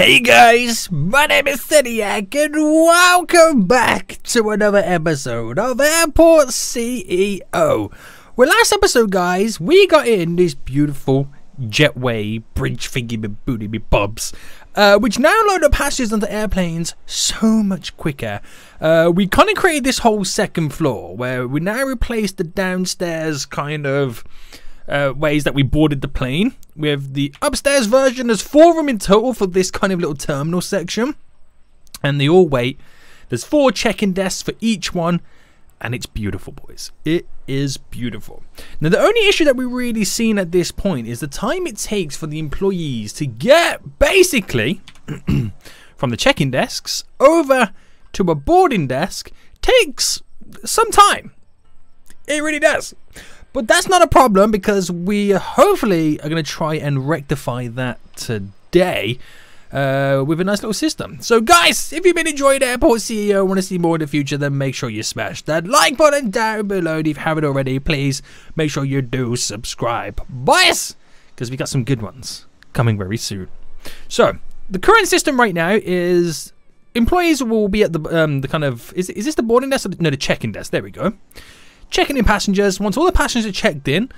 Hey guys, my name is Seniac and welcome back to another episode of Airport CEO. Well, last episode guys, we got in this beautiful jetway bridge thingy booty bobs, which now load up passengers onto airplanes so much quicker. We kind of created this whole second floor where we now replaced the downstairs kind of ways that we boarded the plane with the upstairs version. There's 4 of them in total for this kind of little terminal section, and they all wait. There's 4 check-in desks for each one, and it's beautiful, boys. It is beautiful. Now, the only issue that we're really seeing at this point is the time it takes for the employees to get basically from the check-in desks over to a boarding desk takes some time. It really does. But that's not a problem because we hopefully are going to try and rectify that today with a nice little system. So guys, if you've been enjoying Airport CEO and want to see more in the future, then make sure you smash that like button down below. And if you haven't already, please make sure you do subscribe, boys, because we got some good ones coming very soon. So the current system right now is employees will be at the kind of, is this the boarding desk? No, the check-in desk. There we go. Checking in passengers. Once all the passengers are checked in,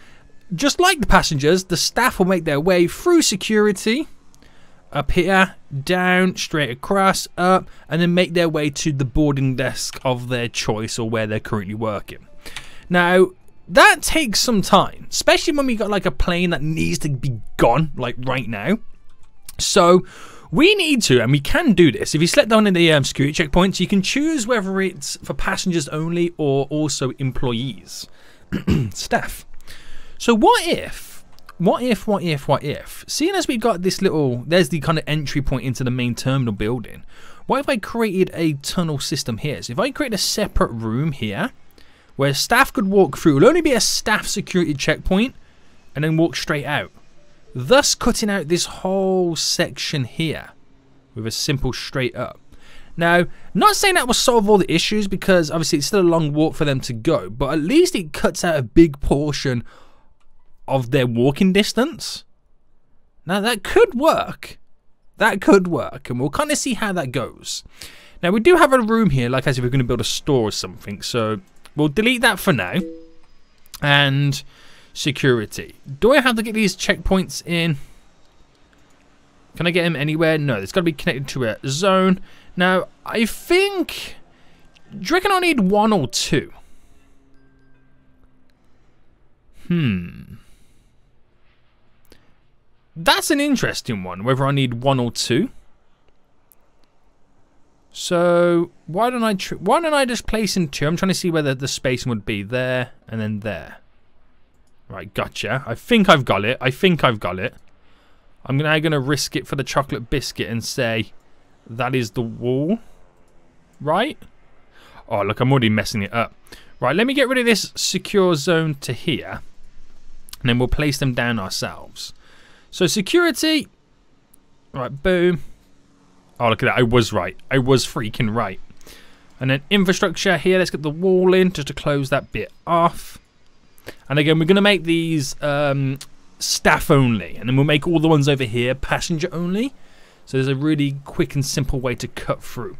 just like the passengers, the staff will make their way through security, up here, down, straight across, up, and then make their way to the boarding desk of their choice or where they're currently working. Now, that takes some time, especially when we got like a plane that needs to be gone, like right now. So we need to, and we can do this. If you select down in the security checkpoints, you can choose whether it's for passengers only or also employees, staff. So what if, seeing as we got this little, there's the kind of entry point into the main terminal building. What if I created a tunnel system here? So if I create a separate room here where staff could walk through, it'll only be a staff security checkpoint and then walk straight out, thus cutting out this whole section here with a simple straight up. Now, not saying that will solve all the issues because obviously it's still a long walk for them to go, but at least it cuts out a big portion of their walking distance. Now that could work. That could work, and we'll kind of see how that goes. Now we do have a room here, like as if we're going to build a store or something, so we'll delete that for now. And security. Do I have to get these checkpoints in? Can I get them anywhere? No, it's got to be connected to a zone. Now, I think, do you reckon I need 1 or 2? That's an interesting one, whether I need 1 or 2. So, why don't I just place in 2? I'm trying to see whether the spacing would be there and then there. Right, gotcha. I think I've got it. I'm now going to risk it for the chocolate biscuit and say that is the wall. Right? Oh, look, I'm already messing it up. Right, let me get rid of this secure zone to here. And then we'll place them down ourselves. So security. Right, boom. Oh, look at that. I was right. I was freaking right. And then infrastructure here. Let's get the wall in just to close that bit off. And again, we're going to make these staff only. And then we'll make all the ones over here passenger only. So there's a really quick and simple way to cut through,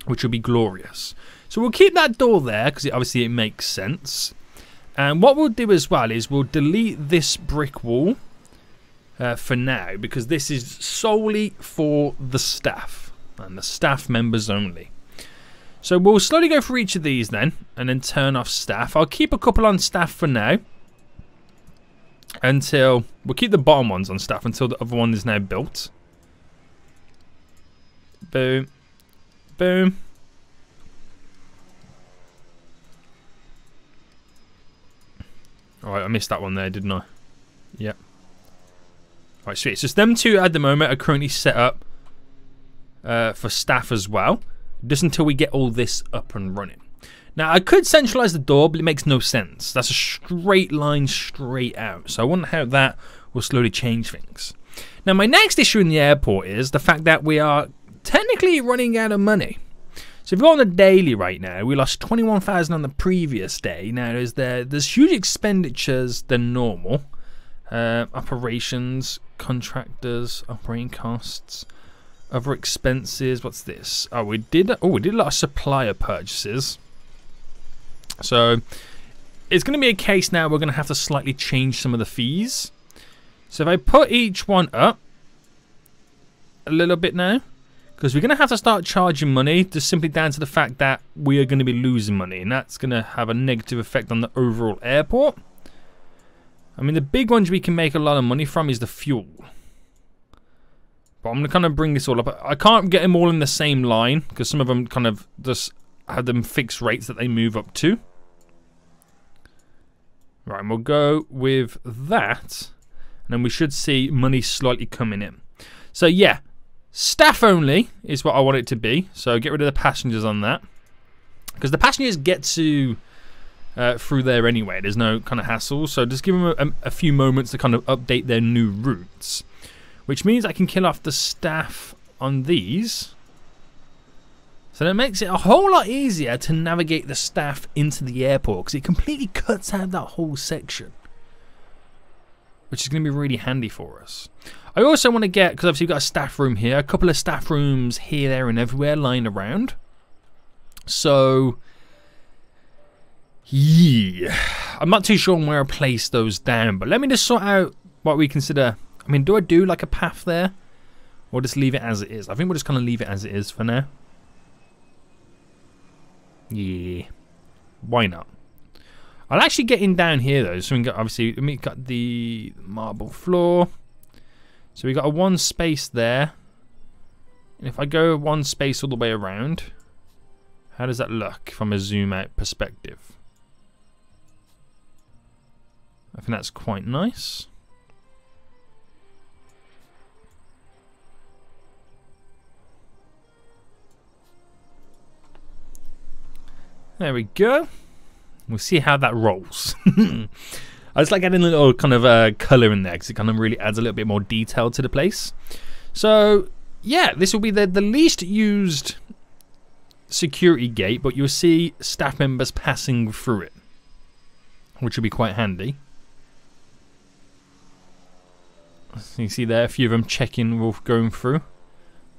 which will be glorious. So we'll keep that door there because obviously it makes sense. And what we'll do as well is we'll delete this brick wall for now, because this is solely for the staff and the staff members only. So we'll slowly go through each of these then, and then turn off staff. I'll keep a couple on staff for now. Until, we'll keep the bottom ones on staff until the other one is now built. Boom. Boom. Alright, I missed that one there, didn't I? Yep. Alright, sweet. So them 2 at the moment are currently set up for staff as well. Just until we get all this up and running. Now, I could centralize the door, but it makes no sense. That's a straight line straight out. So I wonder how that will slowly change things. Now, my next issue in the airport is the fact that we are technically running out of money. So if you go on the daily right now, we lost 21,000 on the previous day. Now, there's huge expenditures than normal. Operations, contractors, operating costs. Other expenses. What's this? Oh, we did a lot of supplier purchases. So it's going to be a case now we're going to have to slightly change some of the fees. So if I put each one up a little bit now, because we're going to have to start charging money just simply down to the fact that we are going to be losing money, and that's going to have a negative effect on the overall airport. I mean, the big ones we can make a lot of money from is the fuel. But I'm going to kind of bring this all up. I can't get them all in the same line because some of them kind of just have them fixed rates that they move up to. Right, and we'll go with that. And then we should see money slightly coming in. So yeah, staff only is what I want it to be. So get rid of the passengers on that. Because the passengers get to through there anyway. There's no kind of hassle. So just give them a few moments to kind of update their new routes. Which means I can kill off the staff on these. So that makes it a whole lot easier to navigate the staff into the airport. Because it completely cuts out that whole section. Which is going to be really handy for us. I also want to get, because obviously we've got a staff room here. A couple of staff rooms here, there and everywhere lying around. So, yeah. I'm not too sure where I place those down. But let me just sort out what we consider. I mean, do I do like a path there? Or just leave it as it is? I think we'll just kind of leave it as it is for now. Yeah. Why not? I'll actually get in down here though. So we got, obviously, we got the marble floor. So we got a one space there. And if I go one space all the way around, how does that look from a zoom out perspective? I think that's quite nice. There we go. We'll see how that rolls. I just like adding a little kind of colour in there because it kind of really adds a little bit more detail to the place. So, yeah, this will be the least used security gate, but you'll see staff members passing through it, which will be quite handy. So you see there, a few of them checking, going through.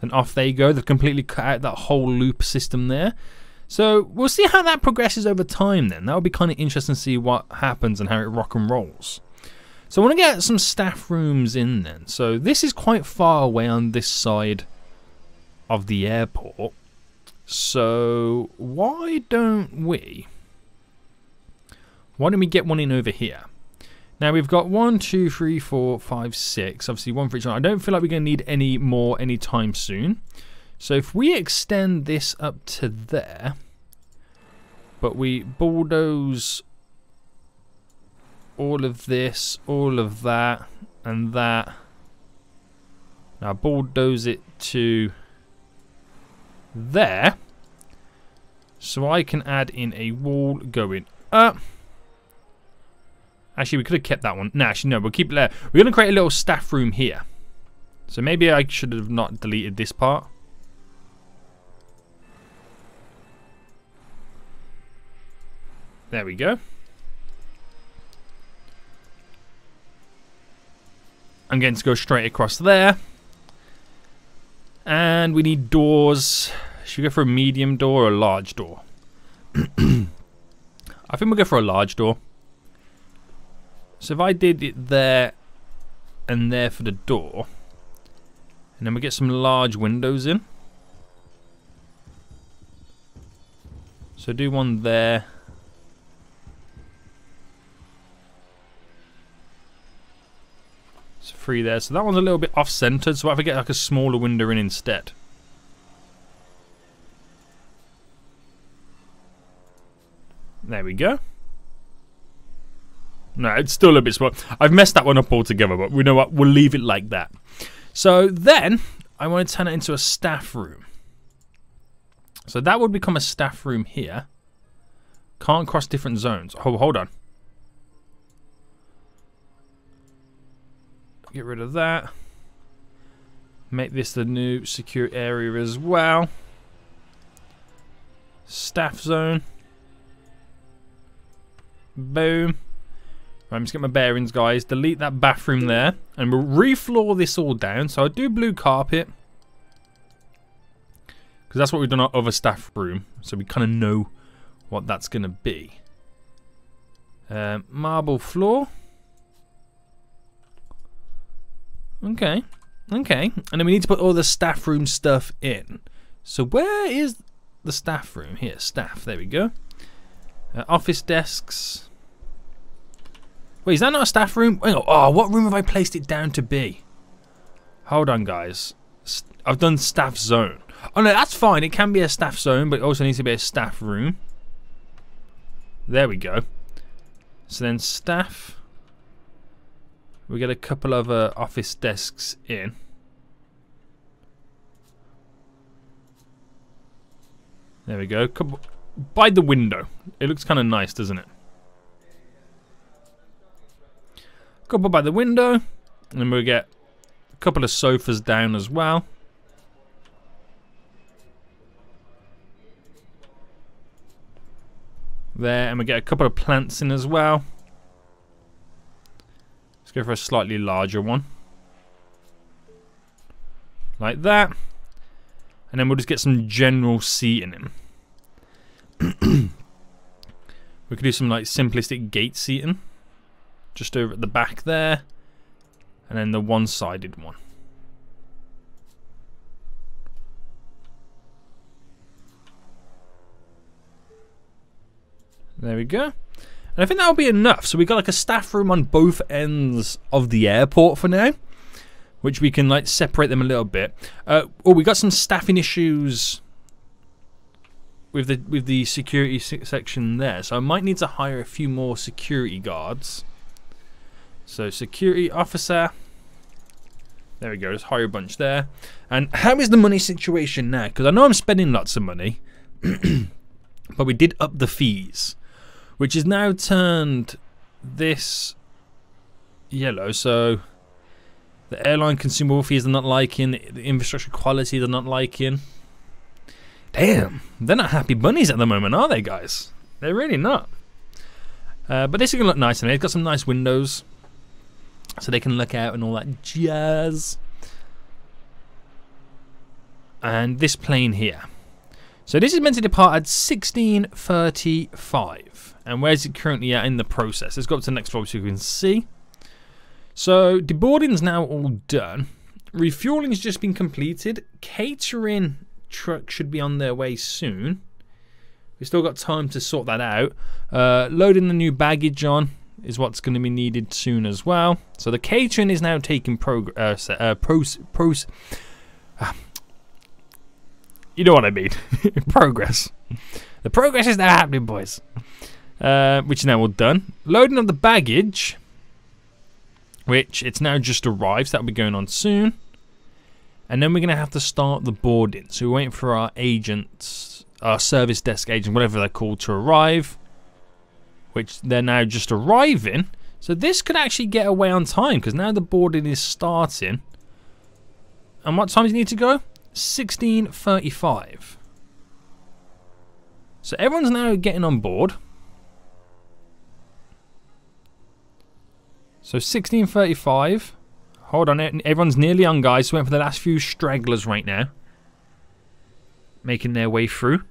And off they go. They've completely cut out that whole loop system there. So we'll see how that progresses over time then. That'll be kind of interesting to see what happens and how it rock and rolls. So I want to get some staff rooms in then. So this is quite far away on this side of the airport. So why don't we get one in over here? Now we've got 1, 2, 3, 4, 5, 6. Obviously one for each one. I don't feel like we're going to need any more anytime soon. So if we extend this up to there, but we bulldoze all of this, all of that, and that. Now bulldoze it to there. So I can add in a wall going up. Actually, we could have kept that one. No, actually, no, we'll keep it there. We're going to create a little staff room here. So maybe I should have not deleted this part. There we go. I'm going to go straight across there. And we need doors. Should we go for a medium door or a large door? I think we'll go for a large door. So if I did it there and there for the door, and then we get some large windows in. So do one there. So 3 there. So that one's a little bit off-centered. So what if I get like a smaller window in instead? There we go. No, it's still a bit small. I've messed that one up altogether, but we know what? We'll leave it like that. So then, I want to turn it into a staff room. So that would become a staff room here. Can't cross different zones. Oh, hold on. Get rid of that. Make this the new secure area as well. Staff zone. Boom. Right, I'm just getting my bearings, guys. Delete that bathroom there. And we'll refloor this all down. So I'll do blue carpet. Because that's what we've done our other staff room. So we kind of know what that's going to be. Marble floor. Okay. Okay. And then we need to put all the staff room stuff in. So where is the staff room? Here, staff. There we go. Office desks. Wait, is that not a staff room? Oh, what room have I placed it down to be? Hold on, guys. I've done staff zone. Oh, no, that's fine. It can be a staff zone, but it also needs to be a staff room. There we go. So then staff. We get a couple of office desks in. There we go. By the window. It looks kind of nice, doesn't it? Couple by the window. And then we'll get a couple of sofas down as well. There, and we get a couple of plants in as well. Let's go for a slightly larger one. Like that. And then we'll just get some general seating in. We could do some like simplistic gate seating. Just over at the back there. And then the one-sided one. There we go. And I think that'll be enough. So we got like a staff room on both ends of the airport for now, which we can like separate them a little bit. Oh, we got some staffing issues with the security section there. So I might need to hire a few more security guards. So security officer. There we go. Just hire a bunch there. And how is the money situation now? Because I know I'm spending lots of money, but we did up the fees, which has now turned this yellow. So the airline consumable fees are not liking, the infrastructure quality they're not liking. Damn, they're not happy bunnies at the moment, are they, guys? They're really not. But this is going to look nice. It's got some nice windows, so they can look out and all that jazz. And this plane here. So this is meant to depart at 16:35. And where's it currently at in the process? Let's go up to the next floor so you can see. So deboarding's now all done. Refueling's just been completed. Catering truck should be on their way soon. We've still got time to sort that out. Loading the new baggage on is what's going to be needed soon as well. So the catering is now taking you know what I mean. Progress. The progress is now happening, boys. Which is now all done. Loading of the baggage, which it's now just arrived, so that'll be going on soon. And then we're going to have to start the boarding. So we're waiting for our agents, our service desk agent, whatever they're called, to arrive. Which they're now just arriving. So this could actually get away on time, because now the boarding is starting. And what time do you need to go? 16:35. So everyone's now getting on board. So 16:35. Hold on, everyone's nearly on, guys. So we're waiting for the last few stragglers right now, making their way through.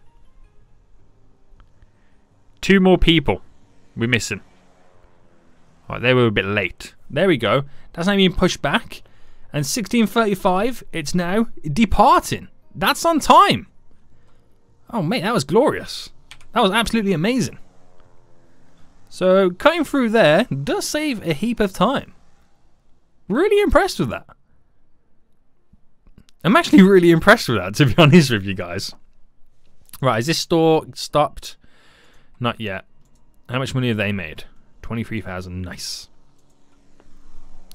2 more people we're missing. Alright, they were a bit late. There we go. That's not even pushed back. And 16:35, it's now departing. That's on time. Oh, mate, that was glorious. That was absolutely amazing. So, cutting through there does save a heap of time. Really impressed with that. I'm actually really impressed with that, to be honest with you guys. Right, is this store stopped? Not yet. How much money have they made? 23,000. Nice.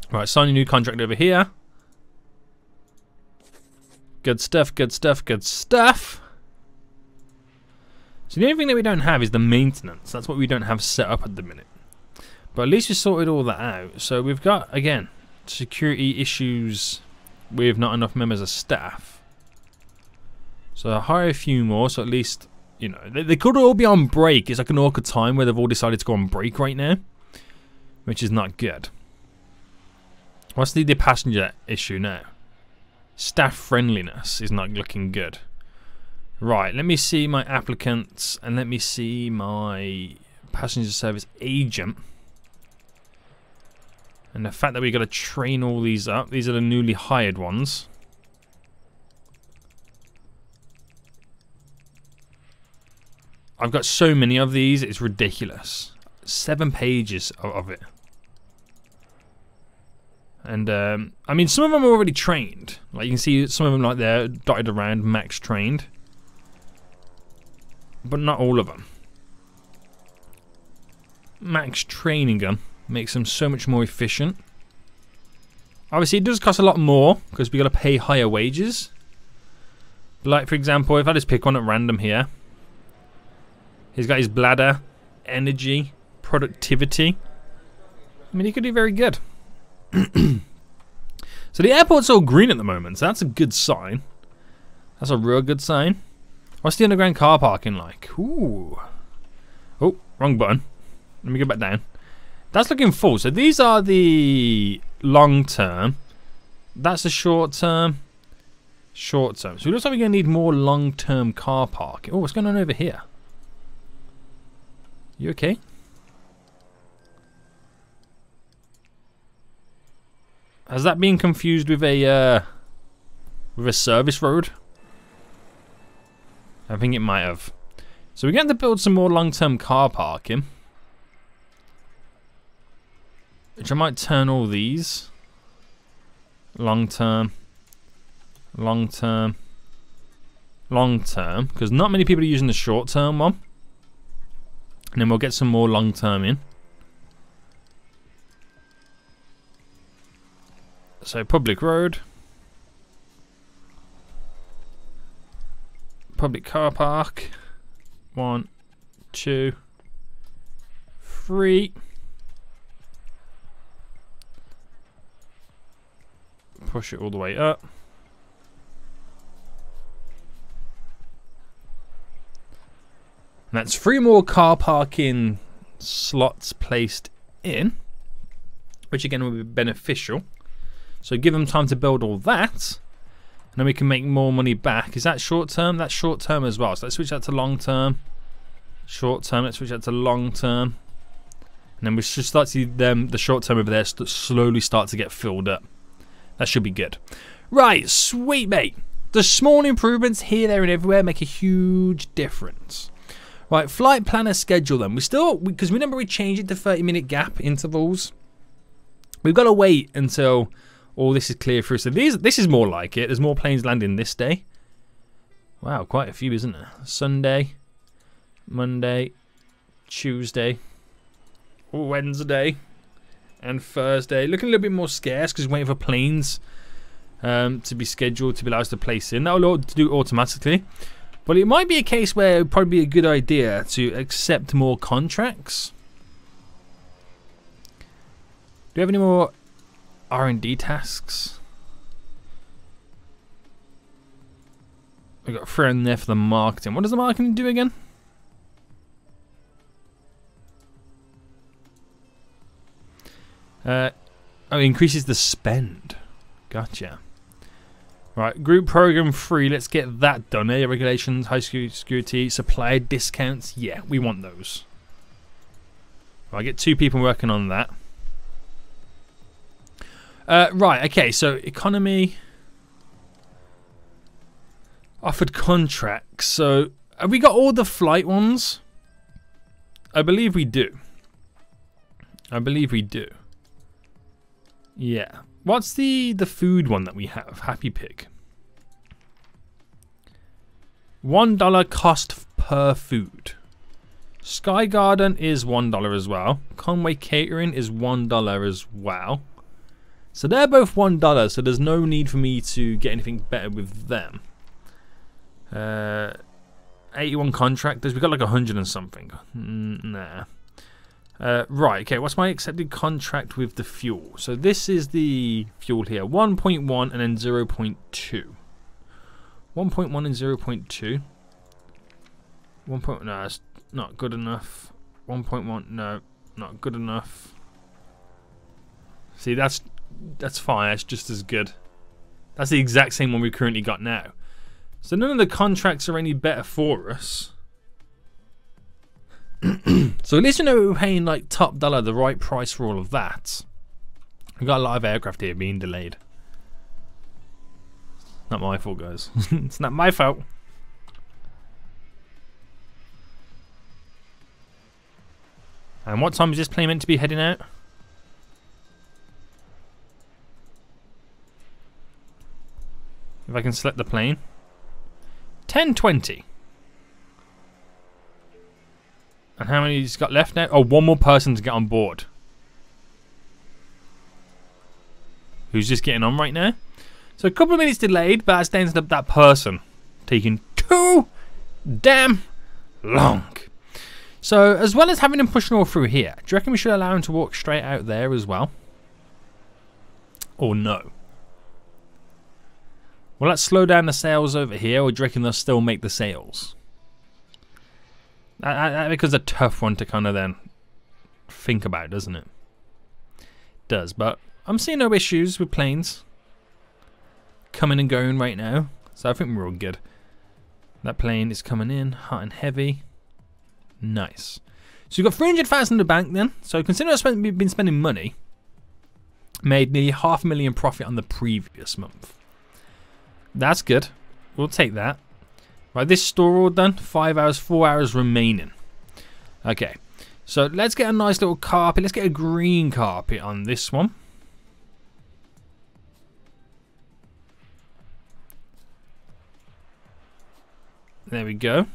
Right, sign a new contract over here. Good stuff, good stuff, good stuff. So the only thing that we don't have is the maintenance. That's what we don't have set up at the minute. But at least we sorted all that out. So we've got, again, security issues with not enough members of staff. So I'll hire a few more, so at least, you know, they could all be on break. It's like an awkward time where they've all decided to go on break right now, which is not good. What's the passenger issue now? Staff friendliness is not looking good. Right, let me see my applicants and let me see my passenger service agent. And the fact that we got to train all these up. These are the newly hired ones. I've got so many of these, it's ridiculous. 7 pages of it. And, I mean, some of them are already trained. Like, you can see some of them, like, they're dotted around, max trained. But not all of them. Max training them makes them so much more efficient. Obviously, it does cost a lot more, because we got to pay higher wages. Like, for example, if I just pick one at random here. He's got his bladder, energy, productivity. I mean, he could do very good. So the airport's all green at the moment, so that's a good sign. That's a real good sign. What's the underground car parking like? Ooh. Oh, wrong button. Let me go back down. That's looking full. So these are the long term. That's the short term. Short term. So it looks like we're going to need more long term car parking. Oh, what's going on over here? You okay? Has that been confused with a service road? I think it might have. So we're going to build some more long-term car parking, which I might turn all these long-term, long-term, long-term, because not many people are using the short-term one. And then we'll get some more long-term in. So public road, public car park, 1, 2, 3. Push it all the way up. And that's 3 more car parking slots placed in, which again will be beneficial. So give them time to build all that, and then we can make more money back. Is that short term? That's short term as well. So let's switch that to long term. Short term, let's switch that to long term. And then we should start to see the short term over there slowly start to get filled up. That should be good. Right, sweet mate. The small improvements here, there and everywhere make a huge difference. Right, flight planner schedule them. Because remember we changed it to 30-minute gap intervals. We've got to wait until all this is clear through. So this is more like it. There's more planes landing this day. Wow, quite a few, isn't there? Sunday, Monday, Tuesday, Wednesday, and Thursday. Looking a little bit more scarce because we're waiting for planes to be scheduled to be allowed us to place in. That will do automatically. But it might be a case where it would probably be a good idea to accept more contracts. Do you have any more R&D tasks? We got 3 in there for the marketing. What does the marketing do again? Oh, it increases the spend. Gotcha. Right, group program 3. Let's get that done. Area regulations, high security, supplier discounts. Yeah, we want those. Right, I get 2 people working on that. Right, okay, so economy, offered contracts. So have we got all the flight ones? I believe we do. I believe we do. Yeah. What's the food one that we have? Happy Pick. $1 cost per food. Sky Garden is $1 as well. Conway Catering is $1 as well. So they're both $1, so there's no need for me to get anything better with them. 81 contractors. We've got like 100 and something. Nah. Right, okay, what's my accepted contract with the fuel? So this is the fuel here. 1.1 and then 0.2. 1.1 and 0.2. 1. No, that's not good enough. 1.1, no, not good enough. See, that's fine. That's just as good. That's the exact same one we currently got now. So none of the contracts are any better for us. So at least we know we're paying like top dollar, the right price for all of that. We've got a lot of aircraft here being delayed. Not my fault, guys. It's not my fault. And what time is this plane meant to be heading out? If I can select the plane. 10:20. And how many's got left now? Oh, one more person to get on board. Who's just getting on right now? So a couple of minutes delayed, but that ends up that person taking too damn long. So as well as having him pushing all through here, do you reckon we should allow him to walk straight out there as well? Or no? Will that slow down the sales over here, or do you reckon they'll still make the sales? That becomes a tough one to kind of then think about, doesn't it? Does, but I'm seeing no issues with planes coming and going right now, so I think we're all good. That plane is coming in hot and heavy. Nice. So you've got 300,000 in the bank then. So considering I've been spending money, made nearly $500,000 profit on the previous month. That's good. We'll take that. Right, this store all done. 5 hours, 4 hours remaining. Okay, so let's get a nice little carpet. Let's get a green carpet on this one. There we go.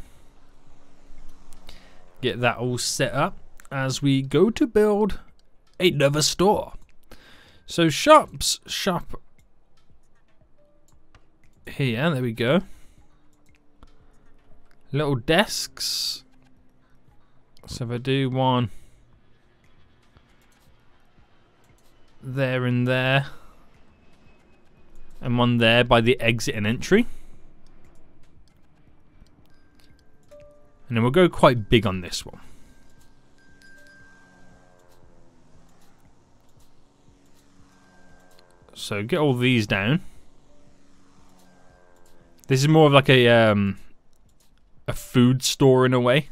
Get that all set up as we go to build another store. So shop here, there we go. Little desks. So if I do one there and there, and one there by the exit and entry. And then we'll go quite big on this one. So get all these down. This is more of like a food store in a way.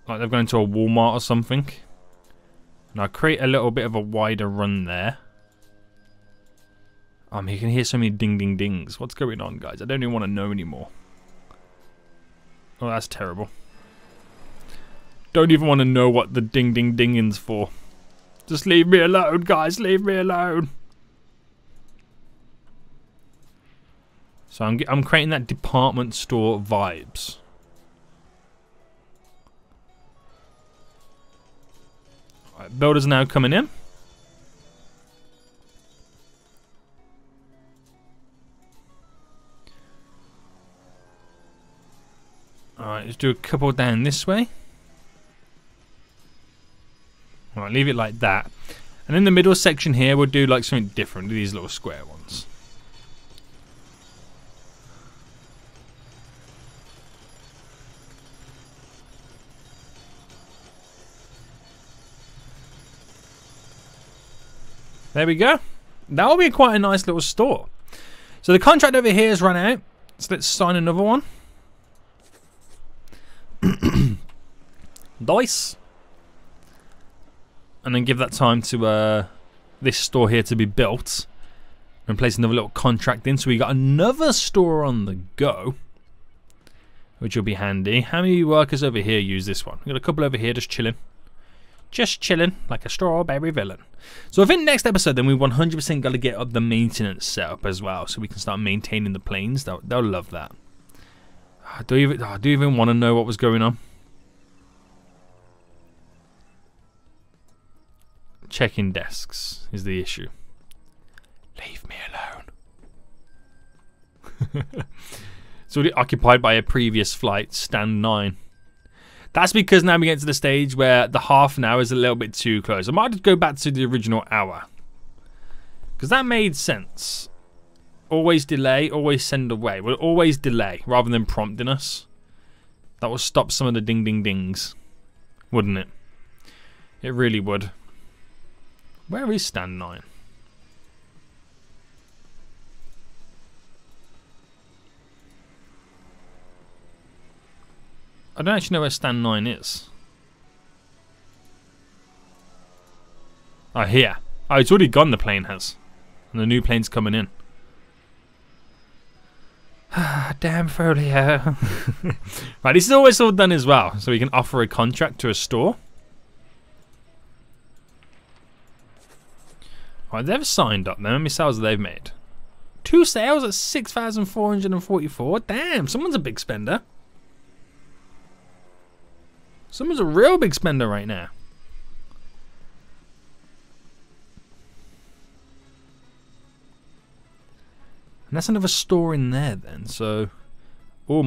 Like they've gone into a Walmart or something. And I'll create a little bit of a wider run there. You can hear so many ding ding dings. What's going on, guys? I don't even want to know anymore. Oh, that's terrible. Don't even want to know what the ding ding dinging's for. Just leave me alone, guys. Leave me alone. So I'm creating that department store vibes. Right, builders are now coming in. Alright, let's do a couple down this way. Alright, leave it like that. And in the middle section here, we'll do like something different to these little square ones. There we go. That will be quite a nice little store. So the contract over here has run out. So let's sign another one. Dice. And then give that time to this store here to be built. And place another little contract in. So we got another store on the go. Which will be handy. How many workers over here use this one? We've got a couple over here just chilling. Just chilling like a strawberry villain. So I think next episode then we 100% got to get up the maintenance setup as well, so we can start maintaining the planes. They'll love that. Do you even want to know what was going on? Checking desks is the issue. Leave me alone. It's already occupied by a previous flight, stand 9. That's because now we get to the stage where the half an hour is a little bit too close. I might just go back to the original hour. Because that made sense. Always delay, always send away. We'll always delay rather than prompting us. That will stop some of the ding ding dings. Wouldn't it? It really would. Where is stand 9? I don't actually know where stand 9 is. Oh, here. Oh, it's already gone, the plane has. And the new plane's coming in. Damn Folio. Right, this is always all done as well. So we can offer a contract to a store. Right, they've signed up then. How many sales they've made? 2 sales at 6,444. Damn, someone's a big spender. Someone's a real big spender right now. And that's another store in there then. So, oh,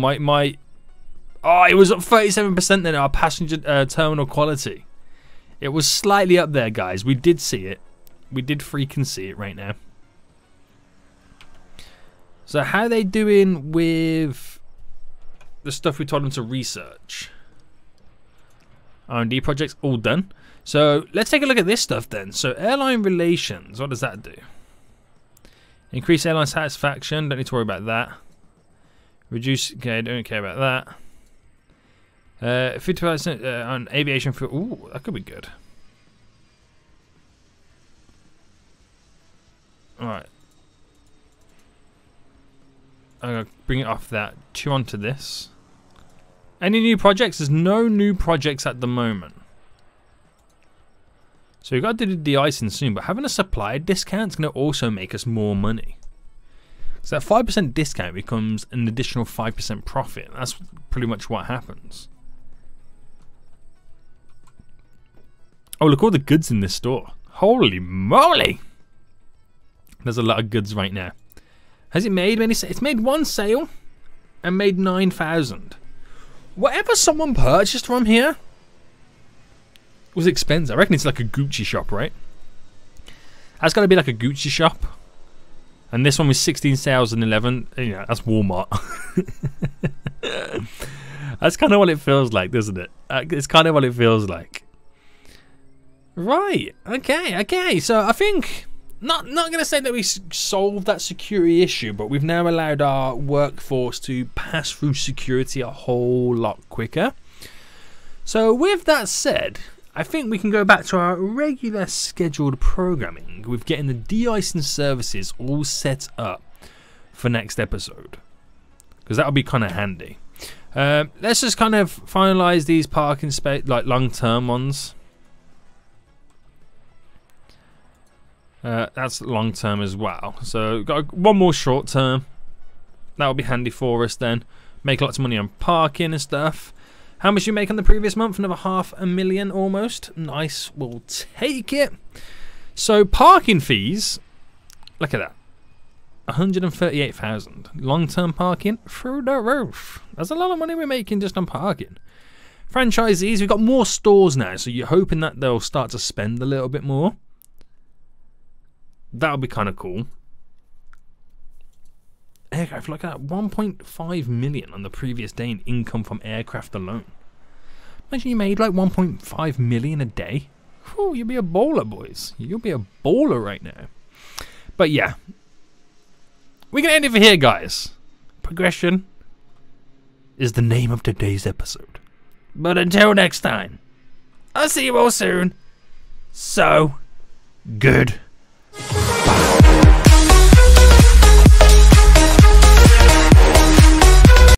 oh, it was up 37% then, our passenger terminal quality. It was slightly up there, guys. We did see it. We did freaking see it right now. So how are they doing with the stuff we told them to research? R&D projects all done. So let's take a look at this stuff then. So airline relations, what does that do? Increase airline satisfaction, don't need to worry about that. Reduce, okay, don't care about that. 50% on aviation fuel, ooh, that could be good. Alright. I'm going to bring it off that. 2 onto this. Any new projects? There's no new projects at the moment. So we've got to do the de-icing soon, but having a supplier discount is going to also make us more money. So that 5% discount becomes an additional 5% profit. That's pretty much what happens. Oh, look, all the goods in this store. Holy moly! There's a lot of goods right now. Has it made many sales? It's made 1 sale and made 9,000. Whatever someone purchased from here was expensive. I reckon it's like a Gucci shop, right? That's got to be like a Gucci shop. And this one was 16 sales and 11. Yeah, that's Walmart. That's kind of what it feels like, doesn't it? It's kind of what it feels like. Right. Okay. So I think not going to say that we solved that security issue, but we've now allowed our workforce to pass through security a whole lot quicker. So with that said, I think we can go back to our regular scheduled programming with getting the de-icing services all set up for next episode, because that'll be kind of handy. Let's just kind of finalize these parking space, like long-term ones. That's long-term as well. So got one more short-term. That'll be handy for us then. Make lots of money on parking and stuff. How much you make on the previous month? Another 500,000 almost. Nice, we'll take it. So parking fees, look at that. 138,000. Long-term parking through the roof. That's a lot of money we're making just on parking. Franchisees, we've got more stores now, so you're hoping that they'll start to spend a little bit more. That'll be kind of cool. Aircraft, look at that, 1.5 million on the previous day in income from aircraft alone. Imagine you made like 1.5 million a day. Whew, you'll be a baller, boys. You'll be a baller right now. But yeah, we're going to end it for here, guys. Progression is the name of today's episode. But until next time, I'll see you all soon. So, good.